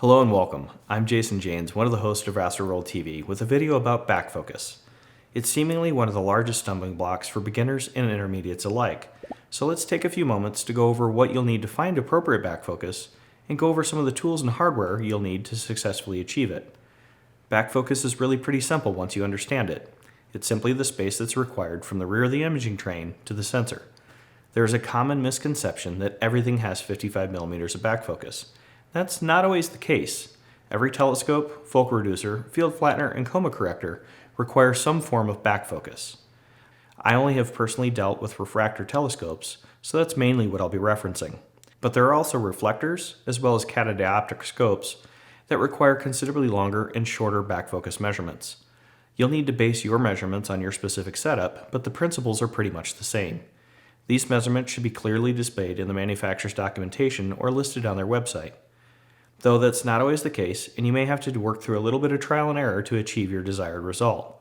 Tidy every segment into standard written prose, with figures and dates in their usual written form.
Hello and welcome. I'm Jaynes, one of the hosts of AstroWorld TV, with a video about back focus. It's seemingly one of the largest stumbling blocks for beginners and intermediates alike, so let's take a few moments to go over what you'll need to find appropriate back focus and go over some of the tools and hardware you'll need to successfully achieve it. Back focus is really pretty simple once you understand it. It's simply the space that's required from the rear of the imaging train to the sensor. There is a common misconception that everything has 55 millimeters of back focus. That's not always the case. Every telescope, focal reducer, field flattener, and coma corrector require some form of back focus. I only have personally dealt with refractor telescopes, so that's mainly what I'll be referencing. But there are also reflectors, as well as catadioptric scopes, that require considerably longer and shorter back focus measurements. You'll need to base your measurements on your specific setup, but the principles are pretty much the same. These measurements should be clearly displayed in the manufacturer's documentation or listed on their website. Though that's not always the case, and you may have to work through a little bit of trial and error to achieve your desired result.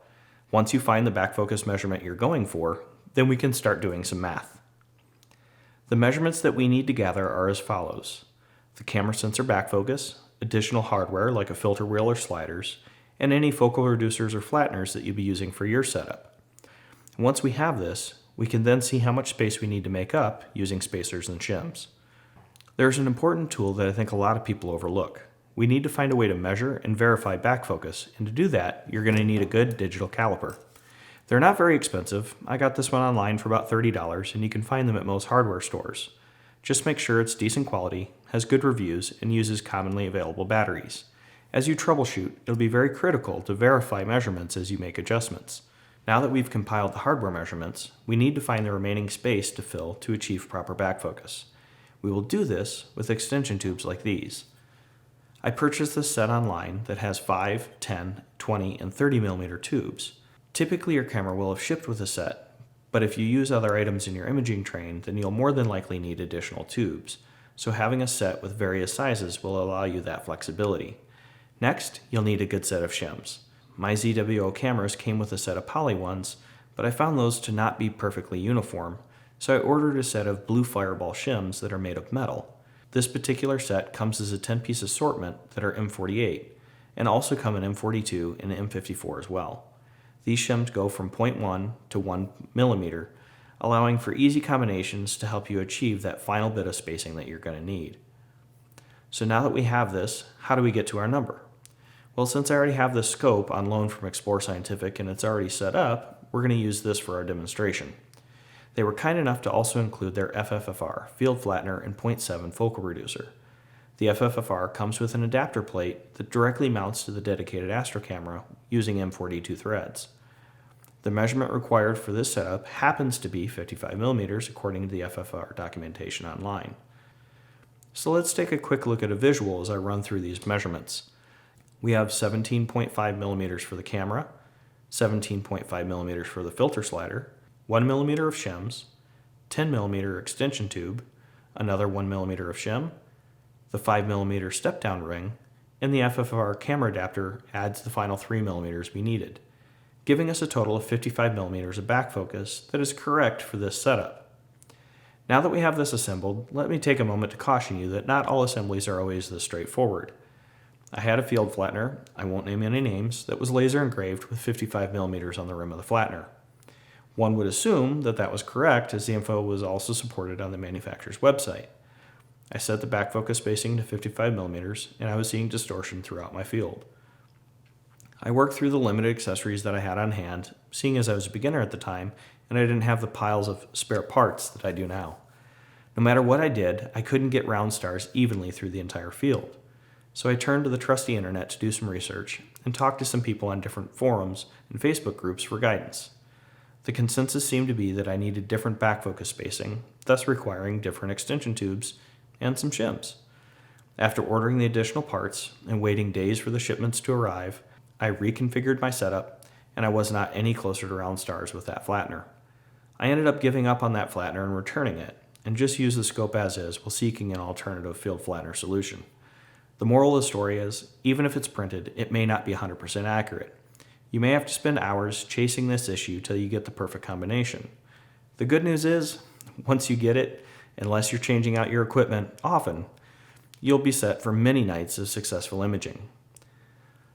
Once you find the back focus measurement you're going for, then we can start doing some math. The measurements that we need to gather are as follows: the camera sensor back focus, additional hardware like a filter wheel or sliders, and any focal reducers or flatteners that you'll be using for your setup. Once we have this, we can then see how much space we need to make up using spacers and shims. There's an important tool that I think a lot of people overlook. We need to find a way to measure and verify back focus, and to do that, you're going to need a good digital caliper. They're not very expensive. I got this one online for about $30, and you can find them at most hardware stores. Just make sure it's decent quality, has good reviews, and uses commonly available batteries. As you troubleshoot, it'll be very critical to verify measurements as you make adjustments. Now that we've compiled the hardware measurements, we need to find the remaining space to fill to achieve proper back focus. We will do this with extension tubes like these. I purchased this set online that has 5, 10, 20, and 30 millimeter tubes. Typically your camera will have shipped with a set, but if you use other items in your imaging train, then you'll more than likely need additional tubes. So having a set with various sizes will allow you that flexibility. Next, you'll need a good set of shims. My ZWO cameras came with a set of poly ones, but I found those to not be perfectly uniform, so I ordered a set of blue fireball shims that are made of metal. This particular set comes as a 10-piece assortment that are M48, and also come in M42 and M54 as well. These shims go from 0.1 to 1 millimeter, allowing for easy combinations to help you achieve that final bit of spacing that you're going to need. So now that we have this, how do we get to our number? Well, since I already have this scope on loan from Explore Scientific and it's already set up, we're going to use this for our demonstration. They were kind enough to also include their FFFR, field flattener, and 0.7 focal reducer. The FFFR comes with an adapter plate that directly mounts to the dedicated Astro camera using M42 threads. The measurement required for this setup happens to be 55 millimeters according to the FFR documentation online. So let's take a quick look at a visual as I run through these measurements. We have 17.5 millimeters for the camera, 17.5 millimeters for the filter slider, 1 millimeter of shims, 10 millimeter extension tube, another 1 millimeter of shim, the 5 millimeter step down ring, and the FFR camera adapter adds the final 3 millimeters we needed, giving us a total of 55 millimeters of back focus that is correct for this setup. Now that we have this assembled, let me take a moment to caution you that not all assemblies are always this straightforward. I had a field flattener, I won't name any names, that was laser engraved with 55 millimeters on the rim of the flattener. One would assume that that was correct, as the info was also supported on the manufacturer's website. I set the back focus spacing to 55 millimeters, and I was seeing distortion throughout my field. I worked through the limited accessories that I had on hand, seeing as I was a beginner at the time, and I didn't have the piles of spare parts that I do now. No matter what I did, I couldn't get round stars evenly through the entire field. So I turned to the trusty internet to do some research, and talked to some people on different forums and Facebook groups for guidance. The consensus seemed to be that I needed different back focus spacing, thus requiring different extension tubes and some shims. After ordering the additional parts and waiting days for the shipments to arrive, I reconfigured my setup, and I was not any closer to round stars with that flattener. I ended up giving up on that flattener and returning it, and just used the scope as is while seeking an alternative field flattener solution. The moral of the story is, even if it's printed, it may not be 100% accurate. You may have to spend hours chasing this issue till you get the perfect combination. The good news is, once you get it, unless you're changing out your equipment often, you'll be set for many nights of successful imaging.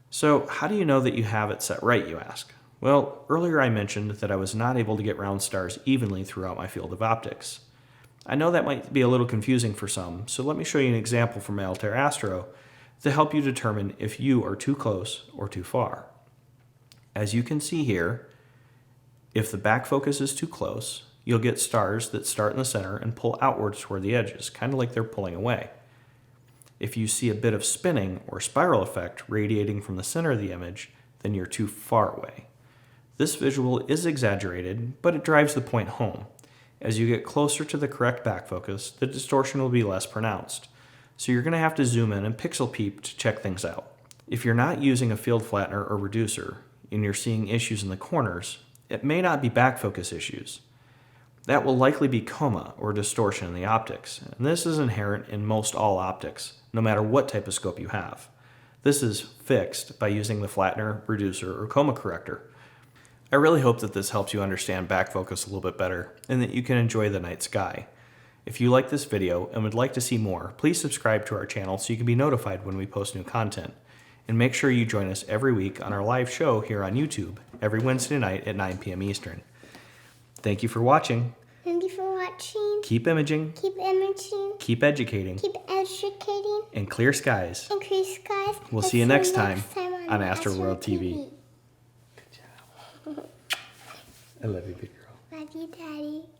So how do you know that you have it set right, you ask? Well, earlier I mentioned that I was not able to get round stars evenly throughout my field of optics. I know that might be a little confusing for some, so let me show you an example from my Altair Astro to help you determine if you are too close or too far. As you can see here, if the back focus is too close, you'll get stars that start in the center and pull outwards toward the edges, kind of like they're pulling away. If you see a bit of spinning or spiral effect radiating from the center of the image, then you're too far away. This visual is exaggerated, but it drives the point home. As you get closer to the correct back focus, the distortion will be less pronounced. So you're going to have to zoom in and pixel peep to check things out. If you're not using a field flattener or reducer, and you're seeing issues in the corners, it may not be back focus issues. That will likely be coma or distortion in the optics, and this is inherent in most all optics, no matter what type of scope you have. This is fixed by using the flattener, reducer, or coma corrector. I really hope that this helps you understand back focus a little bit better and that you can enjoy the night sky. If you like this video and would like to see more, please subscribe to our channel so you can be notified when we post new content. And make sure you join us every week on our live show here on YouTube every Wednesday night at 9 p.m. Eastern. Thank you for watching. Thank you for watching. Keep imaging. Keep imaging. Keep educating. Keep educating. And clear skies. And clear skies. We'll see you next time on AstroWorld TV. Good job. I love you, big girl. Love you, Daddy.